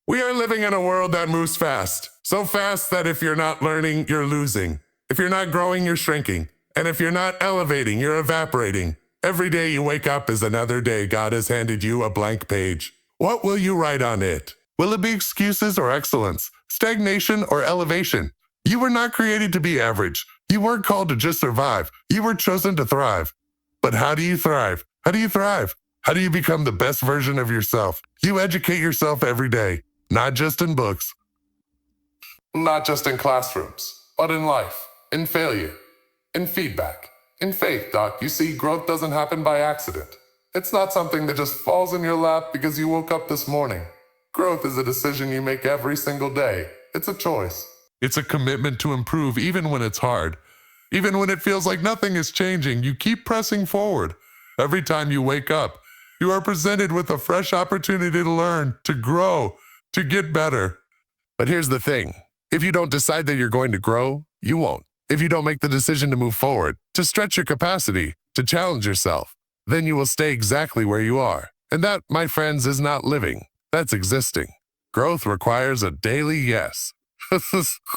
We are living in a world that moves fast. So fast that if you're not learning, you're losing. If you're not growing, you're shrinking. And if you're not elevating, you're evaporating. Every day you wake up is another day God has handed you a blank page. What will you write on it? Will it be excuses or excellence? Stagnation or elevation? You were not created to be average. You weren't called to just survive. You were chosen to thrive. But how do you thrive? How do you thrive? How do you become the best version of yourself? You educate yourself every day, not just in books, not just in classrooms, but in life, in failure, in feedback, in faith, Doc. You see, growth doesn't happen by accident. It's not something that just falls in your lap because you woke up this morning. Growth is a decision you make every single day. It's a choice. It's a commitment to improve even when it's hard. Even when it feels like nothing is changing, you keep pressing forward. Every time you wake up, you are presented with a fresh opportunity to learn, to grow, to get better. But here's the thing. If you don't decide that you're going to grow, you won't. If you don't make the decision to move forward, to stretch your capacity, to challenge yourself, then you will stay exactly where you are. And that, my friends, is not living. That's existing. Growth requires a daily yes.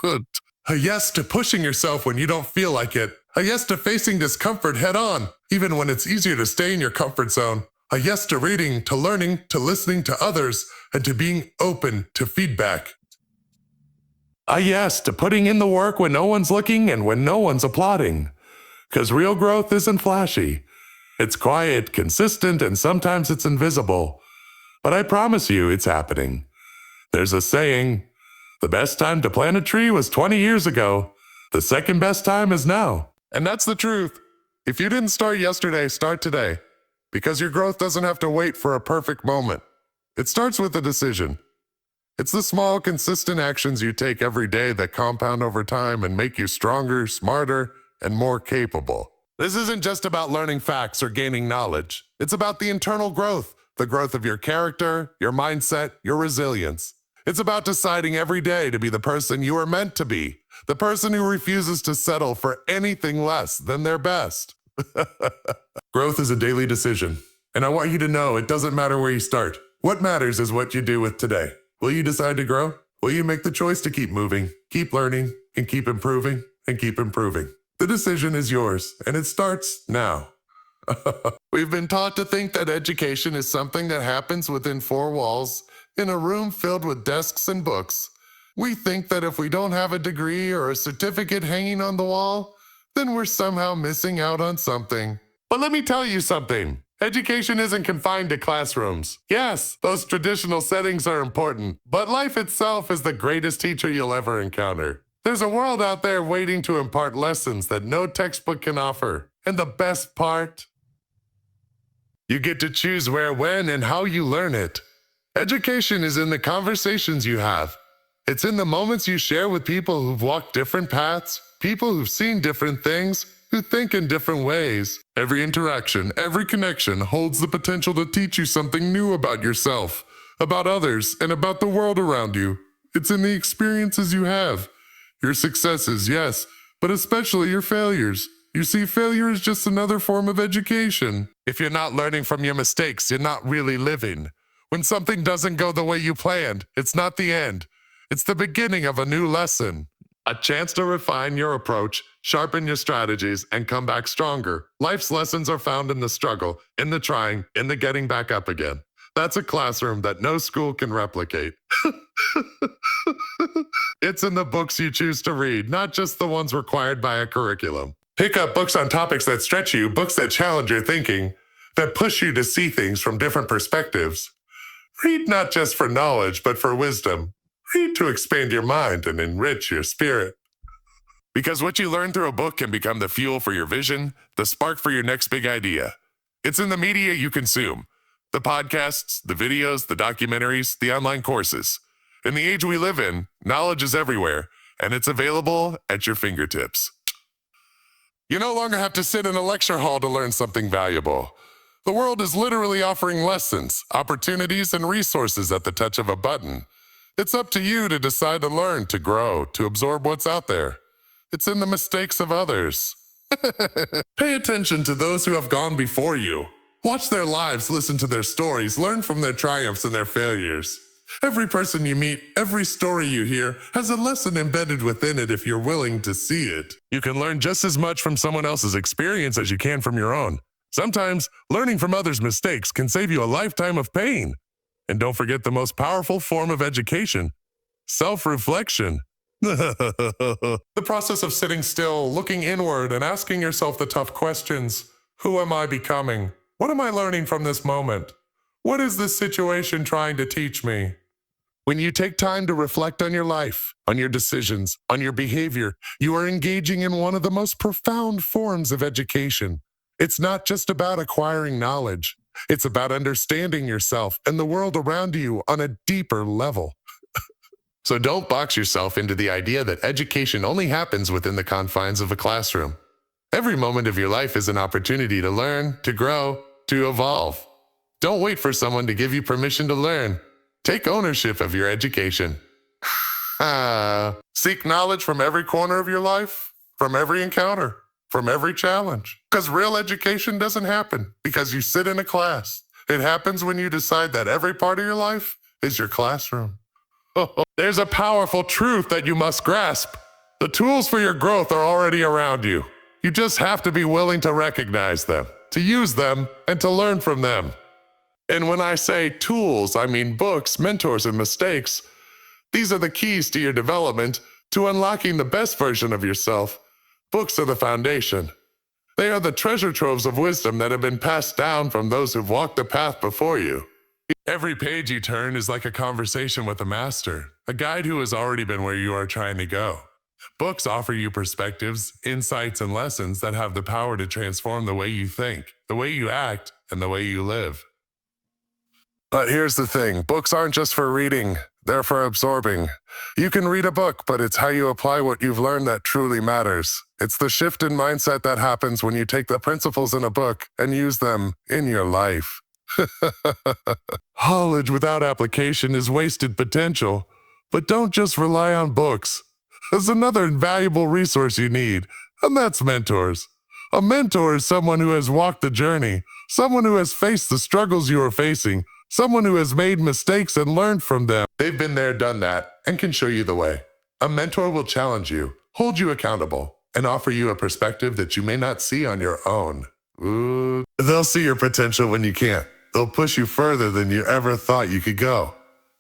Good. A yes to pushing yourself when you don't feel like it. A yes to facing discomfort head on, even when it's easier to stay in your comfort zone. A yes to reading, to learning, to listening to others, and to being open to feedback. A yes to putting in the work when no one's looking and when no one's applauding. Because real growth isn't flashy. It's quiet, consistent, and sometimes it's invisible. But I promise you it's happening. There's a saying, the best time to plant a tree was 20 years ago. The second best time is now. And that's the truth. If you didn't start yesterday, start today. Because your growth doesn't have to wait for a perfect moment. It starts with a decision. It's the small, consistent actions you take every day that compound over time and make you stronger, smarter, and more capable. This isn't just about learning facts or gaining knowledge. It's about the internal growth, the growth of your character, your mindset, your resilience. It's about deciding every day to be the person you are meant to be, the person who refuses to settle for anything less than their best. Growth is a daily decision, and I want you to know it doesn't matter where you start. What matters is what you do with today. Will you decide to grow? Will you make the choice to keep moving, keep learning, and keep improving, and keep improving? The decision is yours, and it starts now. We've been taught to think that education is something that happens within four walls, in a room filled with desks and books. We think that if we don't have a degree or a certificate hanging on the wall, then we're somehow missing out on something. But let me tell you something. Education isn't confined to classrooms. Yes, those traditional settings are important, but life itself is the greatest teacher you'll ever encounter. There's a world out there waiting to impart lessons that no textbook can offer. And the best part? You get to choose where, when, and how you learn it. Education is in the conversations you have. It's in the moments you share with people who've walked different paths, people who've seen different things, who think in different ways. Every interaction, every connection holds the potential to teach you something new about yourself, about others, and about the world around you. It's in the experiences you have. Your successes, yes, but especially your failures. You see, failure is just another form of education. If you're not learning from your mistakes, you're not really living. When something doesn't go the way you planned, it's not the end. It's the beginning of a new lesson. A chance to refine your approach, sharpen your strategies, and come back stronger. Life's lessons are found in the struggle, in the trying, in the getting back up again. That's a classroom that no school can replicate. It's in the books you choose to read, not just the ones required by a curriculum. Pick up books on topics that stretch you, books that challenge your thinking, that push you to see things from different perspectives. Read not just for knowledge, but for wisdom. Read to expand your mind and enrich your spirit. Because what you learn through a book can become the fuel for your vision, the spark for your next big idea. It's in the media you consume. The podcasts, the videos, the documentaries, the online courses. In the age we live in, knowledge is everywhere, and it's available at your fingertips. You no longer have to sit in a lecture hall to learn something valuable. The world is literally offering lessons, opportunities, and resources at the touch of a button. It's up to you to decide to learn, to grow, to absorb what's out there. It's in the mistakes of others. Pay attention to those who have gone before you. Watch their lives, listen to their stories, learn from their triumphs and their failures. Every person you meet, every story you hear, has a lesson embedded within it if you're willing to see it. You can learn just as much from someone else's experience as you can from your own. Sometimes, learning from others' mistakes can save you a lifetime of pain. And don't forget the most powerful form of education, self-reflection. The process of sitting still, looking inward, and asking yourself the tough questions. Who am I becoming? What am I learning from this moment? What is this situation trying to teach me? When you take time to reflect on your life, on your decisions, on your behavior, you are engaging in one of the most profound forms of education. It's not just about acquiring knowledge. It's about understanding yourself and the world around you on a deeper level. So don't box yourself into the idea that education only happens within the confines of a classroom. Every moment of your life is an opportunity to learn, to grow, to evolve. Don't wait for someone to give you permission to learn. Take ownership of your education. Seek knowledge from every corner of your life, from every encounter, from every challenge. Because real education doesn't happen because you sit in a class. It happens when you decide that every part of your life is your classroom. There's a powerful truth that you must grasp. The tools for your growth are already around you. You just have to be willing to recognize them, to use them, and to learn from them. And when I say tools, I mean books, mentors, and mistakes. These are the keys to your development, to unlocking the best version of yourself. Books are the foundation. They are the treasure troves of wisdom that have been passed down from those who've walked the path before you. Every page you turn is like a conversation with a master, a guide who has already been where you are trying to go. Books offer you perspectives, insights, and lessons that have the power to transform the way you think, the way you act, and the way you live. But here's the thing, books aren't just for reading, they're for absorbing. You can read a book, but it's how you apply what you've learned that truly matters. It's the shift in mindset that happens when you take the principles in a book and use them in your life. Knowledge without application is wasted potential, but don't just rely on books. There's another invaluable resource you need, and that's mentors. A mentor is someone who has walked the journey, someone who has faced the struggles you are facing, someone who has made mistakes and learned from them. They've been there, done that, and can show you the way. A mentor will challenge you, hold you accountable, and offer you a perspective that you may not see on your own. Ooh. They'll see your potential when you can't. They'll push you further than you ever thought you could go.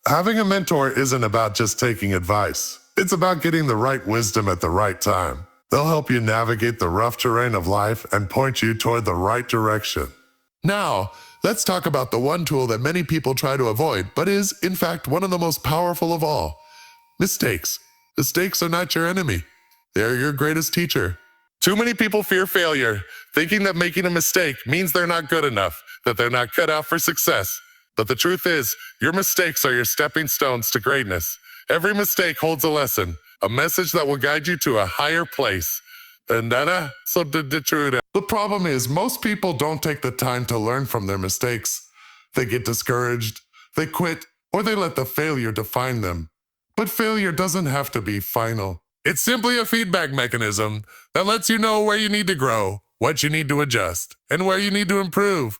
Having a mentor isn't about just taking advice. It's about getting the right wisdom at the right time. They'll help you navigate the rough terrain of life and point you toward the right direction. Now, let's talk about the one tool that many people try to avoid, but is, in fact, one of the most powerful of all. Mistakes. Mistakes are not your enemy. They're your greatest teacher. Too many people fear failure, thinking that making a mistake means they're not good enough, that they're not cut out for success. But the truth is, your mistakes are your stepping stones to greatness. Every mistake holds a lesson, a message that will guide you to a higher place. The problem is, most people don't take the time to learn from their mistakes. They get discouraged, they quit, or they let the failure define them. But failure doesn't have to be final. It's simply a feedback mechanism that lets you know where you need to grow, what you need to adjust, and where you need to improve.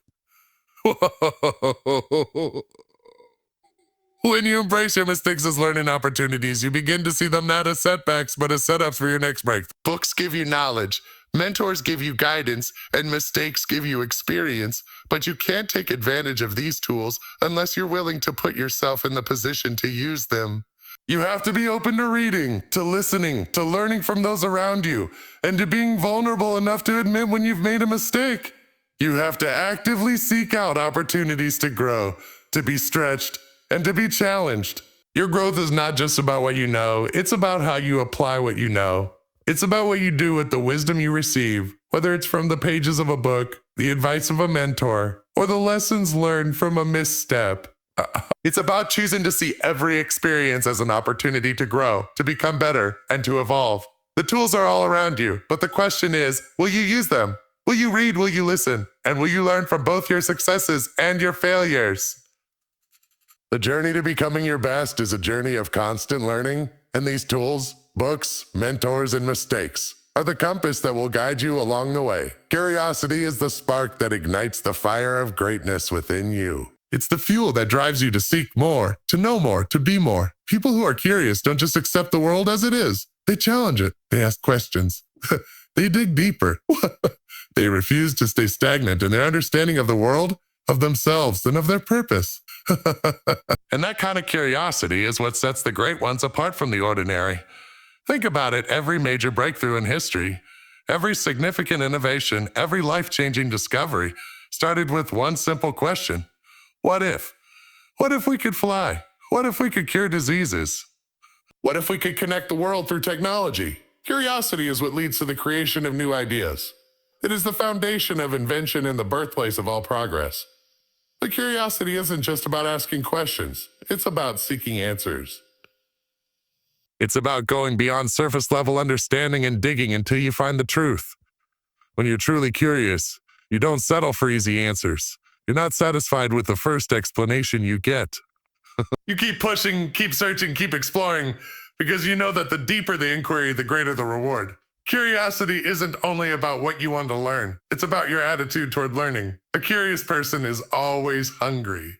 When you embrace your mistakes as learning opportunities, you begin to see them not as setbacks, but as setups for your next breakthrough. Books give you knowledge, mentors give you guidance, and mistakes give you experience, but you can't take advantage of these tools unless you're willing to put yourself in the position to use them. You have to be open to reading, to listening, to learning from those around you, and to being vulnerable enough to admit when you've made a mistake. You have to actively seek out opportunities to grow, to be stretched, and to be challenged. Your growth is not just about what you know, it's about how you apply what you know. It's about what you do with the wisdom you receive, whether it's from the pages of a book, the advice of a mentor, or the lessons learned from a misstep. It's about choosing to see every experience as an opportunity to grow, to become better, and to evolve. The tools are all around you, but the question is, will you use them? Will you read, will you listen, and will you learn from both your successes and your failures? The journey to becoming your best is a journey of constant learning, and these tools, books, mentors, and mistakes are the compass that will guide you along the way. Curiosity is the spark that ignites the fire of greatness within you. It's the fuel that drives you to seek more, to know more, to be more. People who are curious don't just accept the world as it is. They challenge it. They ask questions. They dig deeper. They refuse to stay stagnant in their understanding of the world, of themselves, and of their purpose. And that kind of curiosity is what sets the great ones apart from the ordinary. Think about it, every major breakthrough in history, every significant innovation, every life-changing discovery started with one simple question. What if? What if we could fly? What if we could cure diseases? What if we could connect the world through technology? Curiosity is what leads to the creation of new ideas. It is the foundation of invention and the birthplace of all progress. But curiosity isn't just about asking questions. It's about seeking answers. It's about going beyond surface-level understanding and digging until you find the truth. When you're truly curious, you don't settle for easy answers. You're not satisfied with the first explanation you get. You keep pushing, keep searching, keep exploring, because you know that the deeper the inquiry, the greater the reward. Curiosity isn't only about what you want to learn. It's about your attitude toward learning. A curious person is always hungry.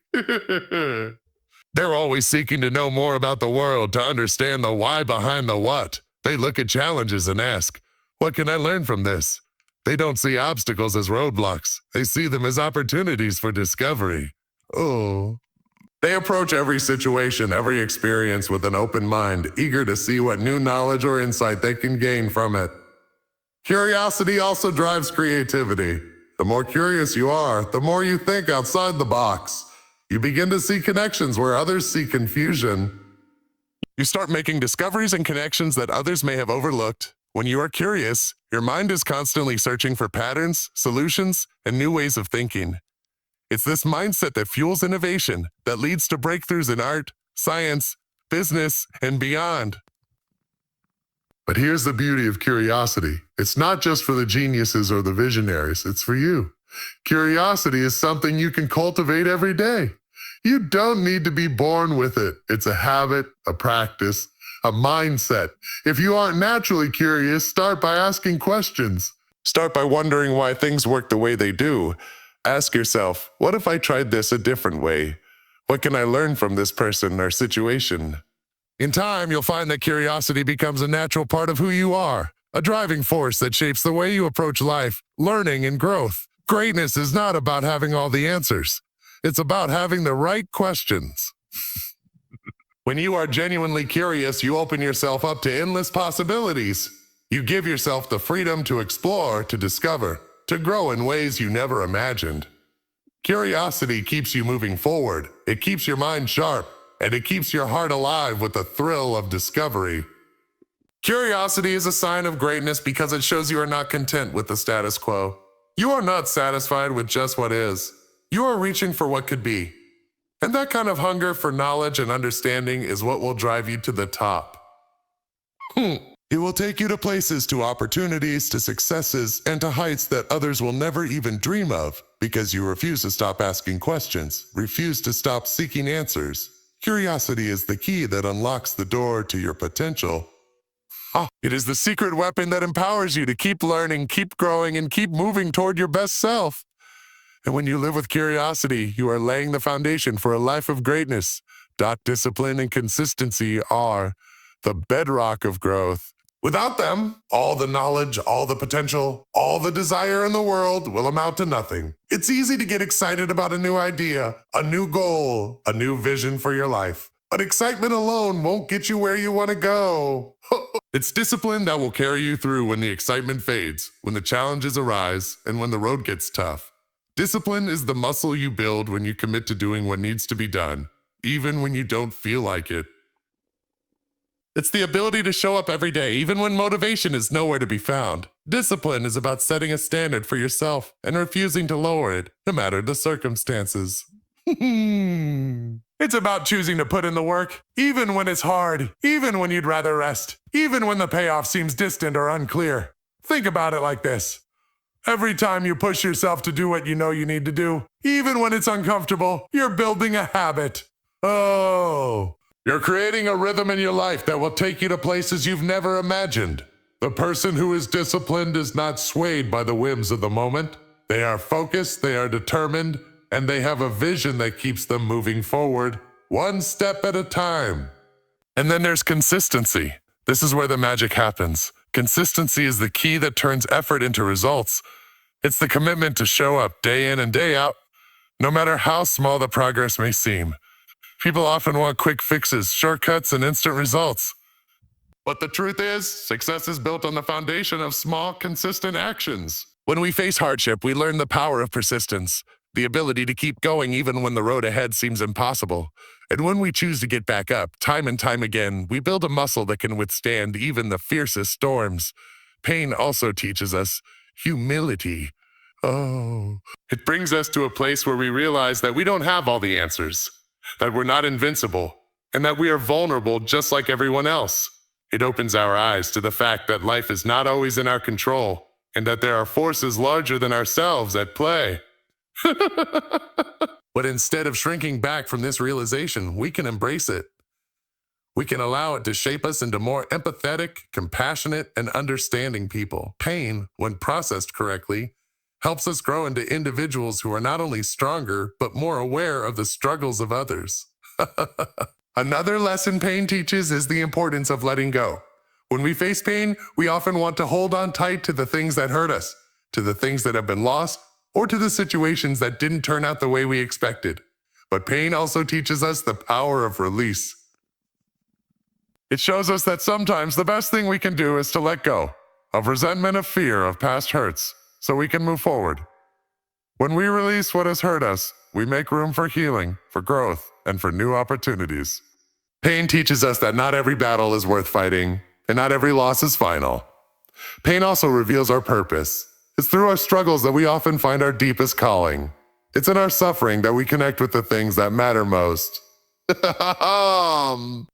They're always seeking to know more about the world, to understand the why behind the what. They look at challenges and ask, what can I learn from this? They don't see obstacles as roadblocks. They see them as opportunities for discovery. Oh. They approach every situation, every experience with an open mind, eager to see what new knowledge or insight they can gain from it. Curiosity also drives creativity. The more curious you are, the more you think outside the box. You begin to see connections where others see confusion. You start making discoveries and connections that others may have overlooked. When you are curious, your mind is constantly searching for patterns, solutions, and new ways of thinking. It's this mindset that fuels innovation, that leads to breakthroughs in art, science, business, and beyond. But here's the beauty of curiosity. It's not just for the geniuses or the visionaries, it's for you. Curiosity is something you can cultivate every day. You don't need to be born with it. It's a habit, a practice, a mindset. If you aren't naturally curious, start by asking questions. Start by wondering why things work the way they do. Ask yourself, what if I tried this a different way? What can I learn from this person or situation? In time, you'll find that curiosity becomes a natural part of who you are, a driving force that shapes the way you approach life, learning, and growth. Greatness is not about having all the answers. It's about having the right questions. When you are genuinely curious, you open yourself up to endless possibilities. You give yourself the freedom to explore, to discover, to grow in ways you never imagined. Curiosity keeps you moving forward. It keeps your mind sharp, and it keeps your heart alive with the thrill of discovery. Curiosity is a sign of greatness because it shows you are not content with the status quo. You are not satisfied with just what is. You are reaching for what could be. And that kind of hunger for knowledge and understanding is what will drive you to the top. It will take you to places, to opportunities, to successes, and to heights that others will never even dream of because you refuse to stop asking questions, refuse to stop seeking answers. Curiosity is the key that unlocks the door to your potential. It is the secret weapon that empowers you to keep learning, keep growing, and keep moving toward your best self. And when you live with curiosity, you are laying the foundation for a life of greatness. Discipline and consistency are the bedrock of growth. Without them, all the knowledge, all the potential, all the desire in the world will amount to nothing. It's easy to get excited about a new idea, a new goal, a new vision for your life. But excitement alone won't get you where you want to go. It's discipline that will carry you through when the excitement fades, when the challenges arise, and when the road gets tough. Discipline is the muscle you build when you commit to doing what needs to be done, even when you don't feel like it. It's the ability to show up every day, even when motivation is nowhere to be found. Discipline is about setting a standard for yourself and refusing to lower it, no matter the circumstances. It's about choosing to put in the work, even when it's hard, even when you'd rather rest, even when the payoff seems distant or unclear. Think about it like this. Every time you push yourself to do what you know you need to do, even when it's uncomfortable, you're building a habit. You're creating a rhythm in your life that will take you to places you've never imagined. The person who is disciplined is not swayed by the whims of the moment. They are focused, they are determined, and they have a vision that keeps them moving forward, one step at a time. And then there's consistency. This is where the magic happens. Consistency is the key that turns effort into results. It's the commitment to show up day in and day out, no matter how small the progress may seem. People often want quick fixes, shortcuts, and instant results. But the truth is, success is built on the foundation of small, consistent actions. When we face hardship, we learn the power of persistence, the ability to keep going even when the road ahead seems impossible. And when we choose to get back up, time and time again, we build a muscle that can withstand even the fiercest storms. Pain also teaches us humility. It brings us to a place where we realize that we don't have all the answers, that we're not invincible, and that we are vulnerable just like everyone else. It opens our eyes to the fact that life is not always in our control, and that there are forces larger than ourselves at play. But instead of shrinking back from this realization, we can embrace it. We can allow it to shape us into more empathetic, compassionate, and understanding people. Pain, when processed correctly, helps us grow into individuals who are not only stronger, but more aware of the struggles of others. Another lesson pain teaches is the importance of letting go. When we face pain, we often want to hold on tight to the things that hurt us, to the things that have been lost, or to the situations that didn't turn out the way we expected. But pain also teaches us the power of release. It shows us that sometimes the best thing we can do is to let go of resentment, of fear, of past hurts, so we can move forward. When we release what has hurt us, we make room for healing, for growth, and for new opportunities. Pain teaches us that not every battle is worth fighting, and not every loss is final. Pain also reveals our purpose. It's through our struggles that we often find our deepest calling. It's in our suffering that we connect with the things that matter most.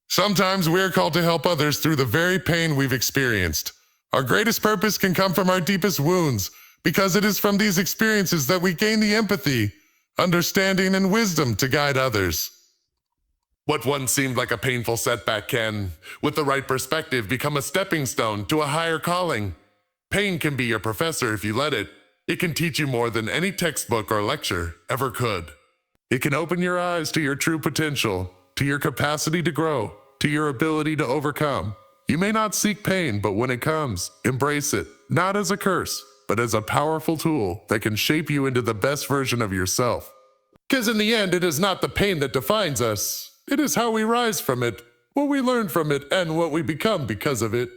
Sometimes we're called to help others through the very pain we've experienced. Our greatest purpose can come from our deepest wounds, because it is from these experiences that we gain the empathy, understanding, and wisdom to guide others. What once seemed like a painful setback can, with the right perspective, become a stepping stone to a higher calling. Pain can be your professor if you let it. It can teach you more than any textbook or lecture ever could. It can open your eyes to your true potential, to your capacity to grow, to your ability to overcome. You may not seek pain, but when it comes, embrace it, not as a curse, but as a powerful tool that can shape you into the best version of yourself. Because in the end, it is not the pain that defines us. It is how we rise from it, what we learn from it, and what we become because of it.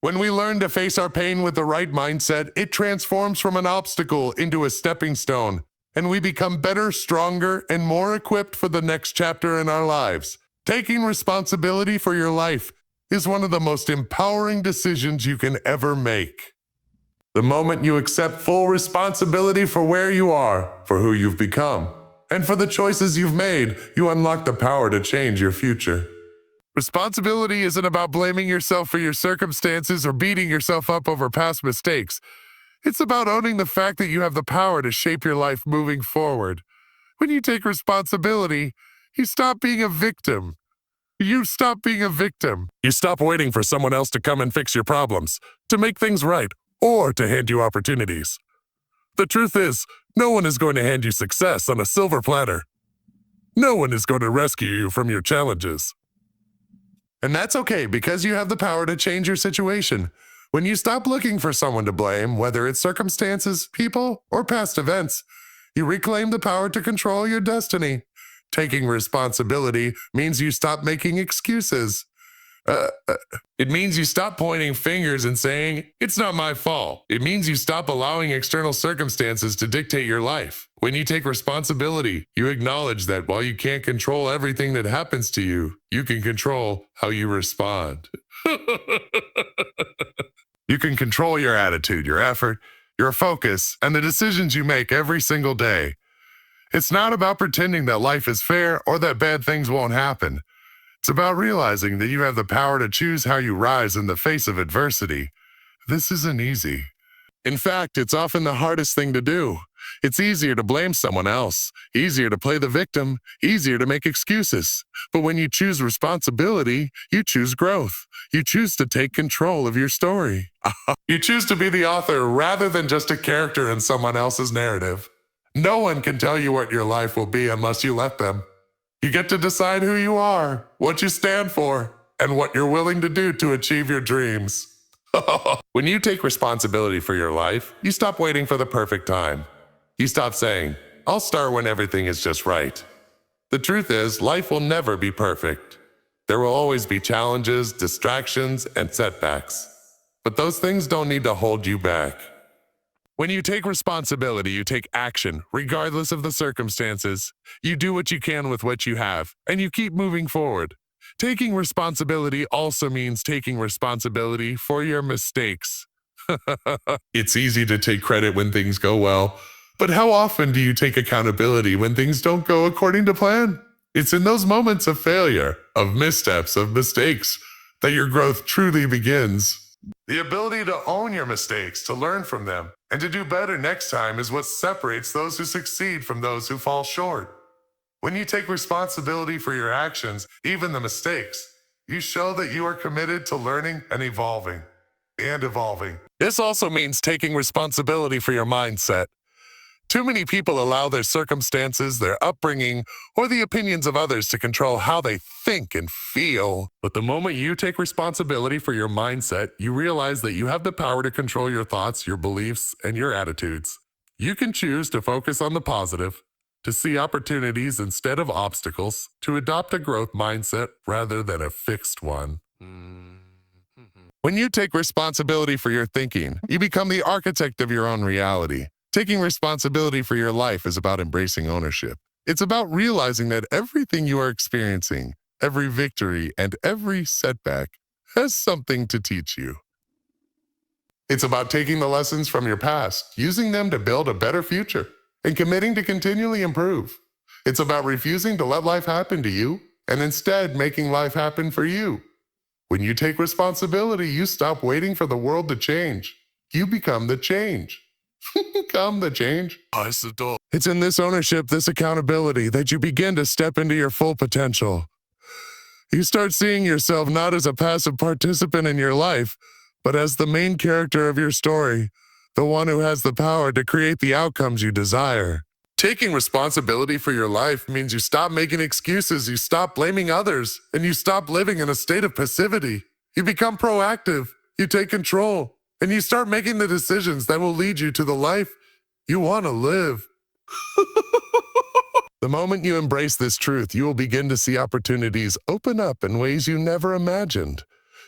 When we learn to face our pain with the right mindset, it transforms from an obstacle into a stepping stone, and we become better, stronger, and more equipped for the next chapter in our lives. Taking responsibility for your life is one of the most empowering decisions you can ever make. The moment you accept full responsibility for where you are, for who you've become, and for the choices you've made, you unlock the power to change your future. Responsibility isn't about blaming yourself for your circumstances or beating yourself up over past mistakes. It's about owning the fact that you have the power to shape your life moving forward. When you take responsibility, you stop being a victim. You stop being a victim. You stop waiting for someone else to come and fix your problems, to make things right, or to hand you opportunities. The truth is, no one is going to hand you success on a silver platter. No one is going to rescue you from your challenges. And that's okay, because you have the power to change your situation. When you stop looking for someone to blame, whether it's circumstances, people, or past events, you reclaim the power to control your destiny. Taking responsibility means you stop making excuses. It means you stop pointing fingers and saying, "It's not my fault." It means you stop allowing external circumstances to dictate your life. When you take responsibility, you acknowledge that while you can't control everything that happens to you, you can control how you respond. You can control your attitude, your effort, your focus, and the decisions you make every single day. It's not about pretending that life is fair or that bad things won't happen. It's about realizing that you have the power to choose how you rise in the face of adversity. This isn't easy. In fact, it's often the hardest thing to do. It's easier to blame someone else, easier to play the victim, easier to make excuses. But when you choose responsibility, you choose growth. You choose to take control of your story. You choose to be the author rather than just a character in someone else's narrative. No one can tell you what your life will be unless you let them. You get to decide who you are, what you stand for, and what you're willing to do to achieve your dreams. When you take responsibility for your life, you stop waiting for the perfect time. You stop saying, I'll start when everything is just right. The truth is, life will never be perfect. There will always be challenges, distractions, and setbacks. But those things don't need to hold you back. When you take responsibility, you take action, regardless of the circumstances. You do what you can with what you have, and you keep moving forward. Taking responsibility also means taking responsibility for your mistakes. It's easy to take credit when things go well, but how often do you take accountability when things don't go according to plan? It's in those moments of failure, of missteps, of mistakes, that your growth truly begins. The ability to own your mistakes, to learn from them, and to do better next time is what separates those who succeed from those who fall short. When you take responsibility for your actions, even the mistakes, you show that you are committed to learning and evolving. This also means taking responsibility for your mindset. Too many people allow their circumstances, their upbringing, or the opinions of others to control how they think and feel. But the moment you take responsibility for your mindset, you realize that you have the power to control your thoughts, your beliefs, and your attitudes. You can choose to focus on the positive, to see opportunities instead of obstacles, to adopt a growth mindset rather than a fixed one. When you take responsibility for your thinking, you become the architect of your own reality. Taking responsibility for your life is about embracing ownership. It's about realizing that everything you are experiencing, every victory and every setback, has something to teach you. It's about taking the lessons from your past, using them to build a better future, and committing to continually improve. It's about refusing to let life happen to you, and instead making life happen for you. When you take responsibility, you stop waiting for the world to change. You become the change. Become the change. It's in this ownership, this accountability, that you begin to step into your full potential. You start seeing yourself not as a passive participant in your life, but as the main character of your story, the one who has the power to create the outcomes you desire. Taking responsibility for your life means you stop making excuses, you stop blaming others, and you stop living in a state of passivity. You become proactive, you take control, and you start making the decisions that will lead you to the life you want to live. The moment you embrace this truth, you will begin to see opportunities open up in ways you never imagined.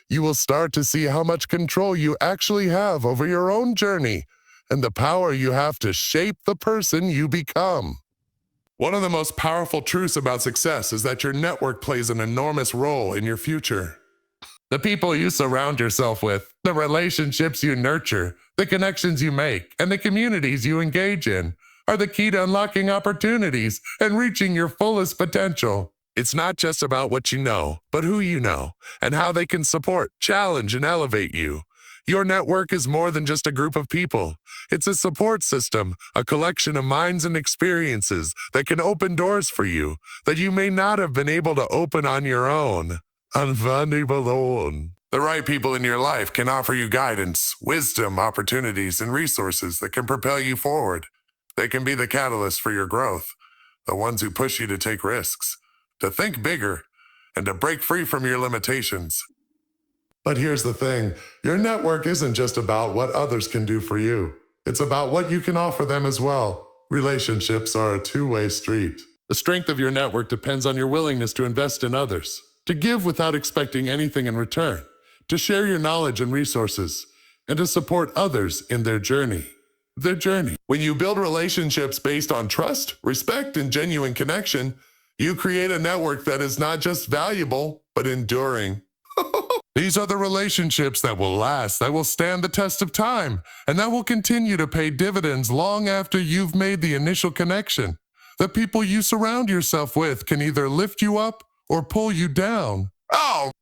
You will start to see how much control you actually have over your own journey and the power you have to shape the person you become. One of the most powerful truths about success is that your network plays an enormous role in your future. The people you surround yourself with, the relationships you nurture, the connections you make, and the communities you engage in are the key to unlocking opportunities and reaching your fullest potential. It's not just about what you know, but who you know, and how they can support, challenge, and elevate you. Your network is more than just a group of people. It's a support system, a collection of minds and experiences that can open doors for you that you may not have been able to open on your own. The right people in your life can offer you guidance, wisdom, opportunities, and resources that can propel you forward. They can be the catalyst for your growth, the ones who push you to take risks, to think bigger, and to break free from your limitations. But here's the thing, your network isn't just about what others can do for you. It's about what you can offer them as well. Relationships are a two-way street. The strength of your network depends on your willingness to invest in others, to give without expecting anything in return, to share your knowledge and resources, and to support others in their journey. When you build relationships based on trust, respect, and genuine connection, you create a network that is not just valuable, but enduring. These are the relationships that will last, that will stand the test of time, and that will continue to pay dividends long after you've made the initial connection. The people you surround yourself with can either lift you up or pull you down.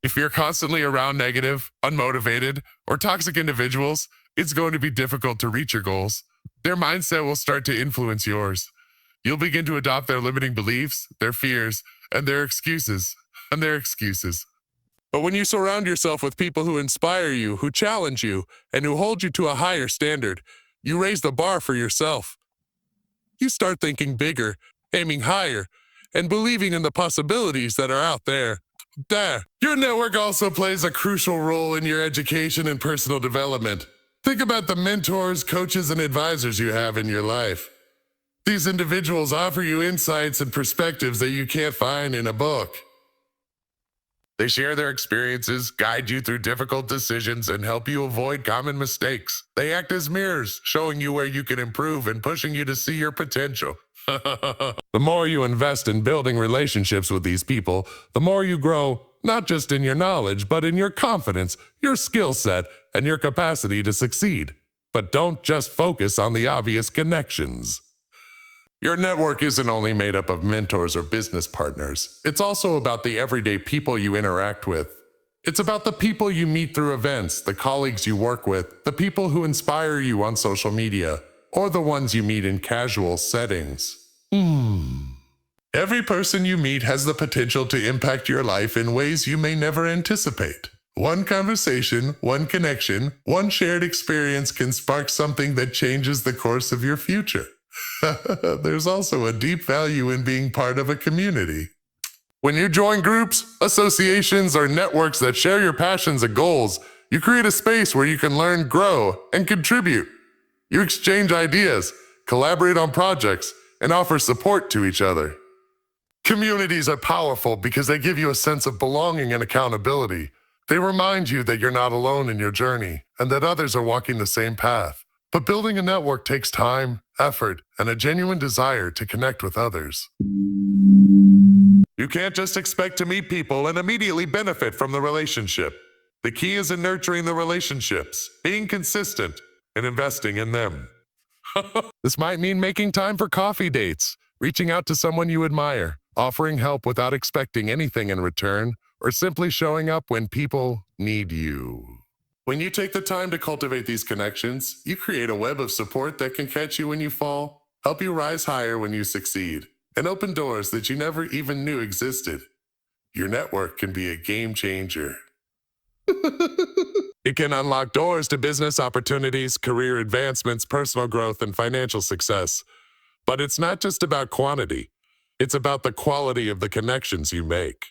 If you're constantly around negative, unmotivated, or toxic individuals, it's going to be difficult to reach your goals. Their mindset will start to influence yours. You'll begin to adopt their limiting beliefs, their fears, and their excuses. But when you surround yourself with people who inspire you, who challenge you, and who hold you to a higher standard, you raise the bar for yourself. You start thinking bigger, aiming higher, and believing in the possibilities that are out there. Your network also plays a crucial role in your education and personal development. Think about the mentors, coaches, and advisors you have in your life. These individuals offer you insights and perspectives that you can't find in a book. They share their experiences, guide you through difficult decisions, and help you avoid common mistakes. They act as mirrors, showing you where you can improve and pushing you to see your potential. The more you invest in building relationships with these people, the more you grow, not just in your knowledge, but in your confidence, your skill set, and your capacity to succeed. But don't just focus on the obvious connections. Your network isn't only made up of mentors or business partners. It's also about the everyday people you interact with. It's about the people you meet through events, the colleagues you work with, the people who inspire you on social media, or the ones you meet in casual settings. Every person you meet has the potential to impact your life in ways you may never anticipate. One conversation, one connection, one shared experience can spark something that changes the course of your future. There's also a deep value in being part of a community. When you join groups, associations, or networks that share your passions and goals, you create a space where you can learn, grow, and contribute. You exchange ideas, collaborate on projects, and offer support to each other. Communities are powerful because they give you a sense of belonging and accountability. They remind you that you're not alone in your journey and that others are walking the same path. But building a network takes time, effort, and a genuine desire to connect with others. You can't just expect to meet people and immediately benefit from the relationship. The key is in nurturing the relationships, being consistent, and investing in them. This might mean making time for coffee dates, reaching out to someone you admire, offering help without expecting anything in return, or simply showing up when people need you. When you take the time to cultivate these connections, you create a web of support that can catch you when you fall, help you rise higher when you succeed, and open doors that you never even knew existed. Your network can be a game changer. It can unlock doors to business opportunities, career advancements, personal growth, and financial success. But it's not just about quantity. It's about the quality of the connections you make.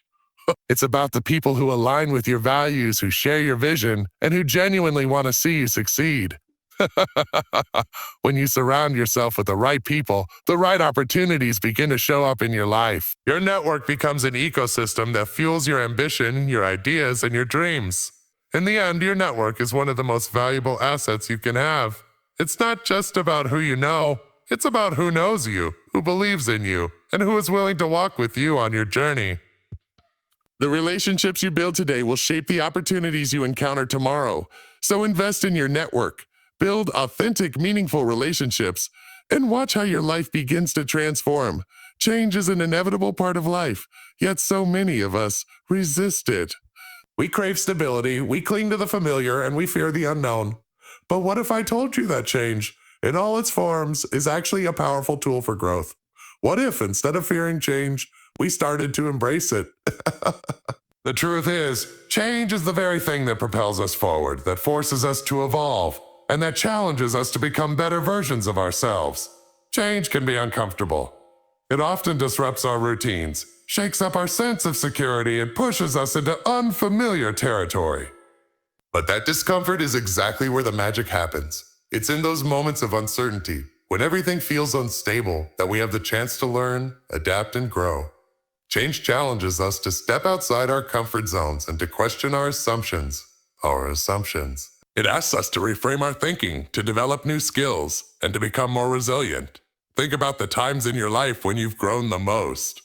It's about the people who align with your values, who share your vision, and who genuinely want to see you succeed. When you surround yourself with the right people, the right opportunities begin to show up in your life. Your network becomes an ecosystem that fuels your ambition, your ideas, and your dreams. In the end, your network is one of the most valuable assets you can have. It's not just about who you know, it's about who knows you, who believes in you, and who is willing to walk with you on your journey. The relationships you build today will shape the opportunities you encounter tomorrow. So invest in your network, build authentic, meaningful relationships, and watch how your life begins to transform. Change is an inevitable part of life, yet so many of us resist it. We crave stability, we cling to the familiar, and we fear the unknown. But what if I told you that change, in all its forms, is actually a powerful tool for growth? What if, instead of fearing change, we started to embrace it? The truth is, change is the very thing that propels us forward, that forces us to evolve, and that challenges us to become better versions of ourselves. Change can be uncomfortable. It often disrupts our routines, shakes up our sense of security, and pushes us into unfamiliar territory. But that discomfort is exactly where the magic happens. It's in those moments of uncertainty, when everything feels unstable, that we have the chance to learn, adapt, and grow. Change challenges us to step outside our comfort zones and to question our assumptions. It asks us to reframe our thinking, to develop new skills, and to become more resilient. Think about the times in your life when you've grown the most.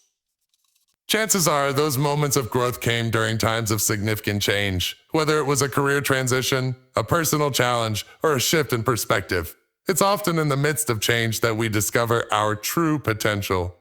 Chances are those moments of growth came during times of significant change, whether it was a career transition, a personal challenge, or a shift in perspective. It's often in the midst of change that we discover our true potential.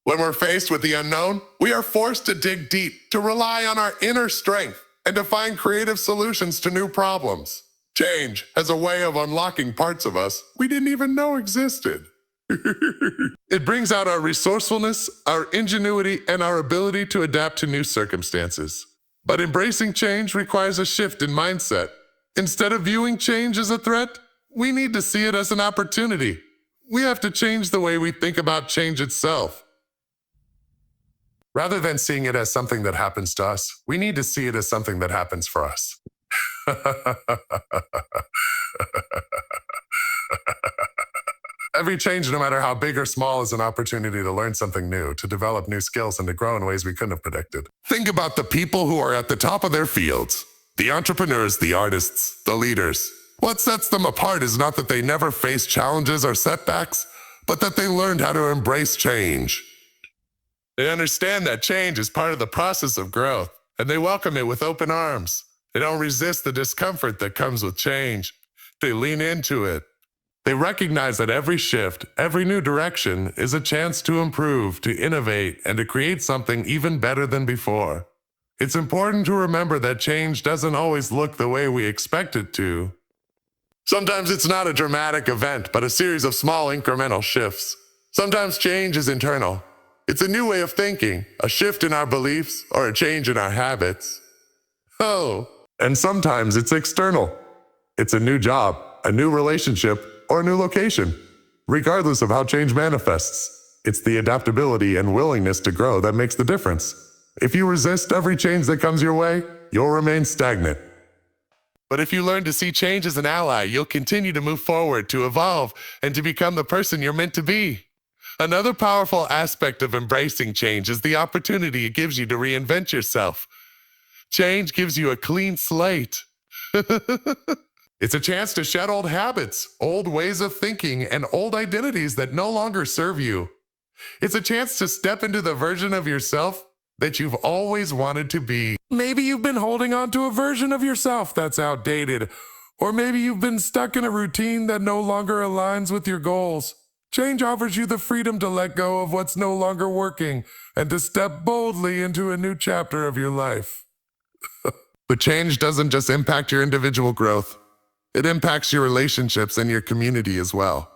When we're faced with the unknown, we are forced to dig deep, to rely on our inner strength, and to find creative solutions to new problems. Change has a way of unlocking parts of us we didn't even know existed. It brings out our resourcefulness, our ingenuity, and our ability to adapt to new circumstances. But embracing change requires a shift in mindset. Instead of viewing change as a threat, we need to see it as an opportunity. We have to change the way we think about change itself. Rather than seeing it as something that happens to us, we need to see it as something that happens for us. Every change, no matter how big or small, is an opportunity to learn something new, to develop new skills, and to grow in ways we couldn't have predicted. Think about the people who are at the top of their fields. The entrepreneurs, the artists, the leaders. What sets them apart is not that they never faced challenges or setbacks, but that they learned how to embrace change. They understand that change is part of the process of growth, and they welcome it with open arms. They don't resist the discomfort that comes with change. They lean into it. They recognize that every shift, every new direction is a chance to improve, to innovate, and to create something even better than before. It's important to remember that change doesn't always look the way we expect it to. Sometimes it's not a dramatic event, but a series of small incremental shifts. Sometimes change is internal. It's a new way of thinking, a shift in our beliefs, or a change in our habits. And sometimes it's external. It's a new job, a new relationship, or a new location. Regardless of how change manifests, it's the adaptability and willingness to grow that makes the difference. If you resist every change that comes your way, you'll remain stagnant. But if you learn to see change as an ally, you'll continue to move forward, to evolve, and to become the person you're meant to be. Another powerful aspect of embracing change is the opportunity it gives you to reinvent yourself. Change gives you a clean slate. It's a chance to shed old habits, old ways of thinking, and old identities that no longer serve you. It's a chance to step into the version of yourself that you've always wanted to be. Maybe you've been holding on to a version of yourself that's outdated, or maybe you've been stuck in a routine that no longer aligns with your goals. Change offers you the freedom to let go of what's no longer working and to step boldly into a new chapter of your life. But change doesn't just impact your individual growth. It impacts your relationships and your community as well.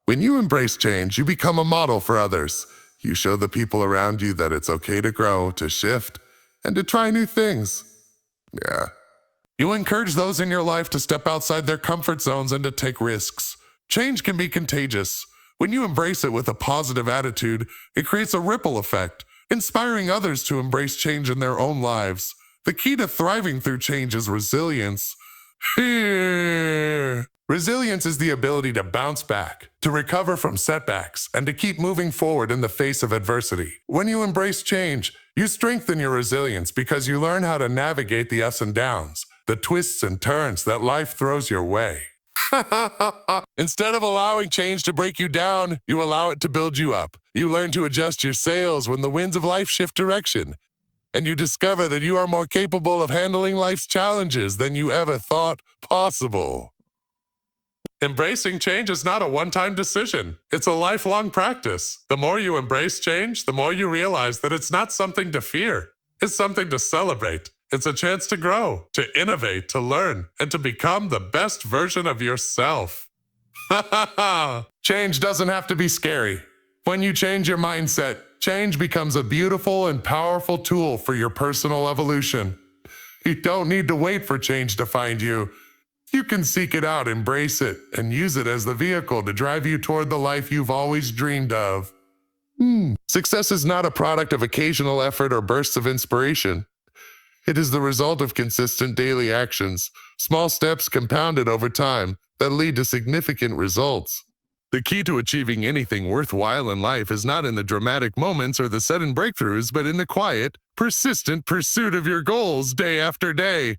When you embrace change, you become a model for others. You show the people around you that it's okay to grow, to shift, and to try new things. You encourage those in your life to step outside their comfort zones and to take risks. Change can be contagious. When you embrace it with a positive attitude, it creates a ripple effect, inspiring others to embrace change in their own lives. The key to thriving through change is resilience. Resilience is the ability to bounce back, to recover from setbacks, and to keep moving forward in the face of adversity. When you embrace change, you strengthen your resilience because you learn how to navigate the ups and downs, the twists and turns that life throws your way. Instead of allowing change to break you down, you allow it to build you up. You learn to adjust your sails when the winds of life shift direction. And you discover that you are more capable of handling life's challenges than you ever thought possible. Embracing change is not a one-time decision. It's a lifelong practice. The more you embrace change, the more you realize that it's not something to fear. It's something to celebrate. It's a chance to grow, to innovate, to learn, and to become the best version of yourself. Change doesn't have to be scary. When you change your mindset, change becomes a beautiful and powerful tool for your personal evolution. You don't need to wait for change to find you. You can seek it out, embrace it, and use it as the vehicle to drive you toward the life you've always dreamed of. Success is not a product of occasional effort or bursts of inspiration. It is the result of consistent daily actions, small steps compounded over time that lead to significant results. The key to achieving anything worthwhile in life is not in the dramatic moments or the sudden breakthroughs, but in the quiet, persistent pursuit of your goals day after day.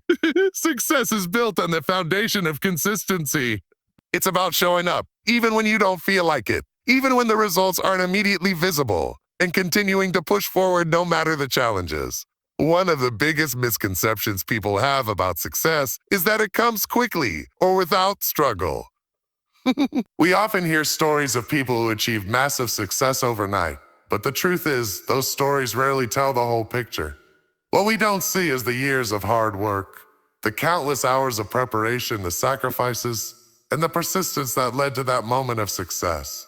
Success is built on the foundation of consistency. It's about showing up, even when you don't feel like it, even when the results aren't immediately visible, and continuing to push forward no matter the challenges. One of the biggest misconceptions people have about success is that it comes quickly or without struggle. We often hear stories of people who achieve massive success overnight, but the truth is, those stories rarely tell the whole picture. What we don't see is the years of hard work, the countless hours of preparation, the sacrifices, and the persistence that led to that moment of success.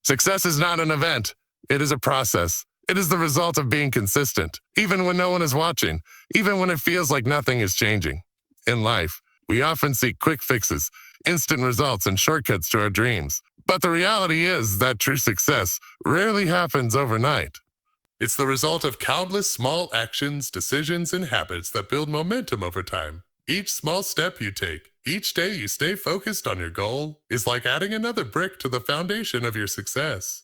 Success is not an event. It is a process. It is the result of being consistent, even when no one is watching, even when it feels like nothing is changing. In life, we often seek quick fixes, instant results, and shortcuts to our dreams. But the reality is that true success rarely happens overnight. It's the result of countless small actions, decisions, and habits that build momentum over time. Each small step you take, each day you stay focused on your goal, is like adding another brick to the foundation of your success.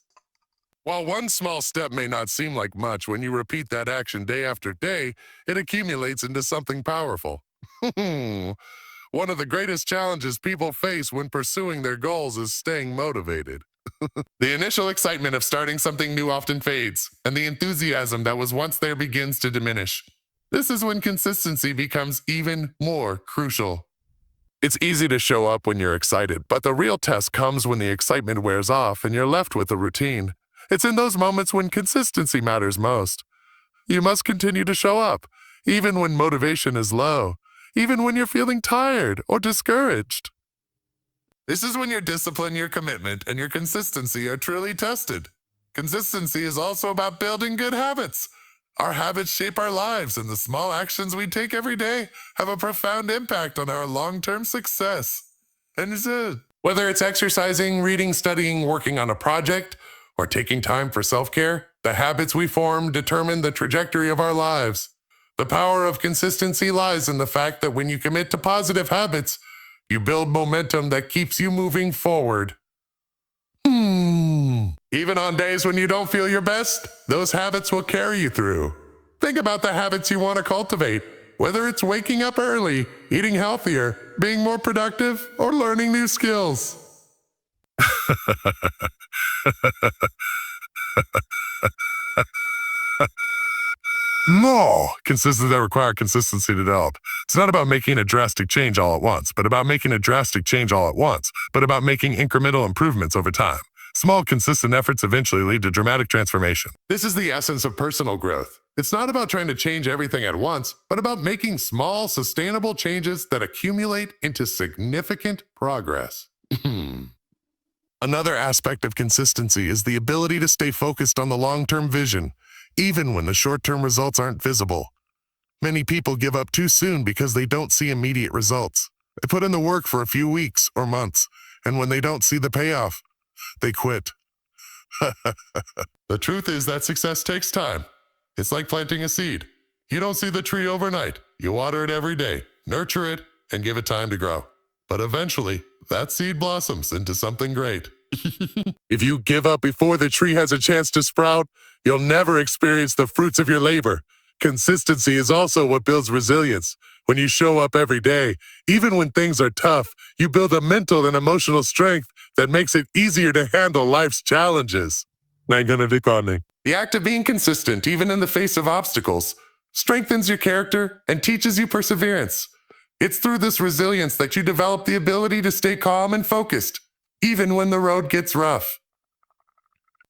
While one small step may not seem like much when you repeat that action day after day, it accumulates into something powerful. One of the greatest challenges people face when pursuing their goals is staying motivated. The initial excitement of starting something new often fades, and the enthusiasm that was once there begins to diminish. This is when consistency becomes even more crucial. It's easy to show up when you're excited, but the real test comes when the excitement wears off and you're left with a routine. It's in those moments when consistency matters most. You must continue to show up, even when motivation is low, even when you're feeling tired or discouraged. This is when your discipline, your commitment, and your consistency are truly tested. Consistency is also about building good habits. Our habits shape our lives, and the small actions we take every day have a profound impact on our long-term success. And whether it's exercising, reading, studying, working on a project, or taking time for self-care, the habits we form determine the trajectory of our lives. The power of consistency lies in the fact that when you commit to positive habits, you build momentum that keeps you moving forward. Even on days when you don't feel your best, those habits will carry you through. Think about the habits you want to cultivate, whether it's waking up early, eating healthier, being more productive, or learning new skills. No, consistency that require consistency to develop. It's not about making a drastic change all at once, but about making incremental improvements over time. Small, consistent efforts eventually lead to dramatic transformation. This is the essence of personal growth. It's not about trying to change everything at once, but about making small, sustainable changes that accumulate into significant progress. Another aspect of consistency is the ability to stay focused on the long-term vision, even when the short-term results aren't visible. Many people give up too soon because they don't see immediate results. They put in the work for a few weeks or months, and when they don't see the payoff, they quit. The truth is that success takes time. It's like planting a seed. You don't see the tree overnight. You water it every day, nurture it, and give it time to grow. But eventually, that seed blossoms into something great. If you give up before the tree has a chance to sprout, you'll never experience the fruits of your labor. Consistency is also what builds resilience. When you show up every day, even when things are tough, you build a mental and emotional strength that makes it easier to handle life's challenges. The act of being consistent, even in the face of obstacles, strengthens your character and teaches you perseverance. It's through this resilience that you develop the ability to stay calm and focused, even when the road gets rough.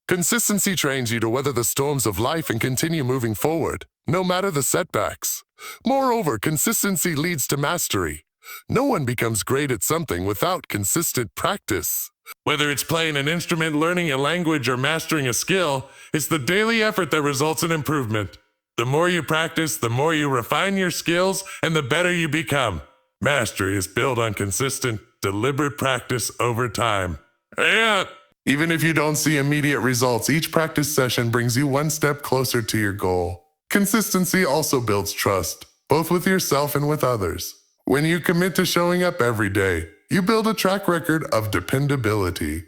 Consistency trains you to weather the storms of life and continue moving forward, no matter the setbacks. Moreover, consistency leads to mastery. No one becomes great at something without consistent practice. Whether it's playing an instrument, learning a language, or mastering a skill, it's the daily effort that results in improvement. The more you practice, the more you refine your skills, and the better you become. Mastery is built on consistent, deliberate practice over time. Even if you don't see immediate results, each practice session brings you one step closer to your goal. Consistency also builds trust, both with yourself and with others. When you commit to showing up every day, you build a track record of dependability.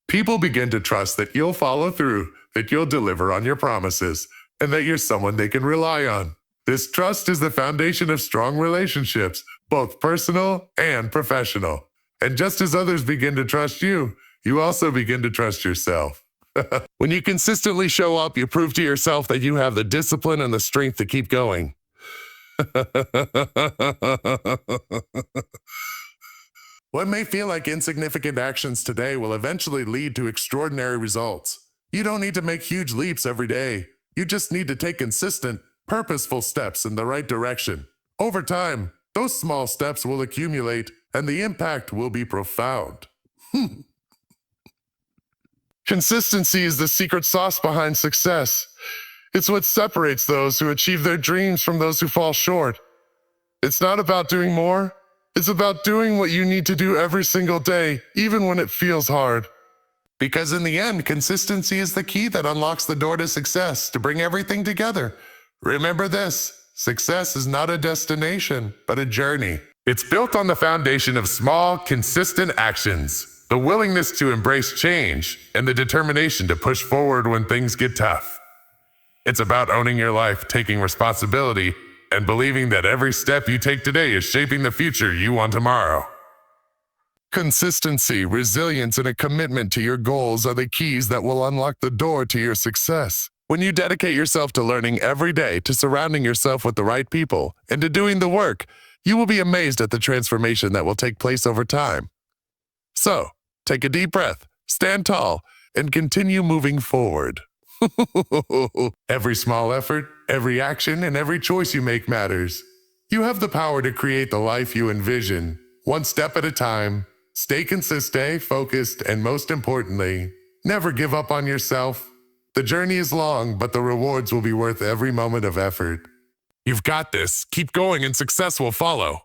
People begin to trust that you'll follow through, that you'll deliver on your promises, and that you're someone they can rely on. This trust is the foundation of strong relationships, both personal and professional. And just as others begin to trust you, you also begin to trust yourself. When you consistently show up, you prove to yourself that you have the discipline and the strength to keep going. What may feel like insignificant actions today will eventually lead to extraordinary results. You don't need to make huge leaps every day. You just need to take consistent, purposeful steps in the right direction. Over time, those small steps will accumulate, and the impact will be profound. Consistency is the secret sauce behind success. It's what separates those who achieve their dreams from those who fall short. It's not about doing more. It's about doing what you need to do every single day, even when it feels hard. Because in the end, consistency is the key that unlocks the door to success, to bring everything together. Remember this, success is not a destination, but a journey. It's built on the foundation of small, consistent actions, the willingness to embrace change, and the determination to push forward when things get tough. It's about owning your life, taking responsibility, and believing that every step you take today is shaping the future you want tomorrow. Consistency, resilience, and a commitment to your goals are the keys that will unlock the door to your success. When you dedicate yourself to learning every day, to surrounding yourself with the right people, and to doing the work, you will be amazed at the transformation that will take place over time. So, take a deep breath, stand tall, and continue moving forward. Every small effort, every action, and every choice you make matters. You have the power to create the life you envision, one step at a time. Stay consistent, stay focused, and most importantly, never give up on yourself. The journey is long, but the rewards will be worth every moment of effort. You've got this. Keep going and success will follow.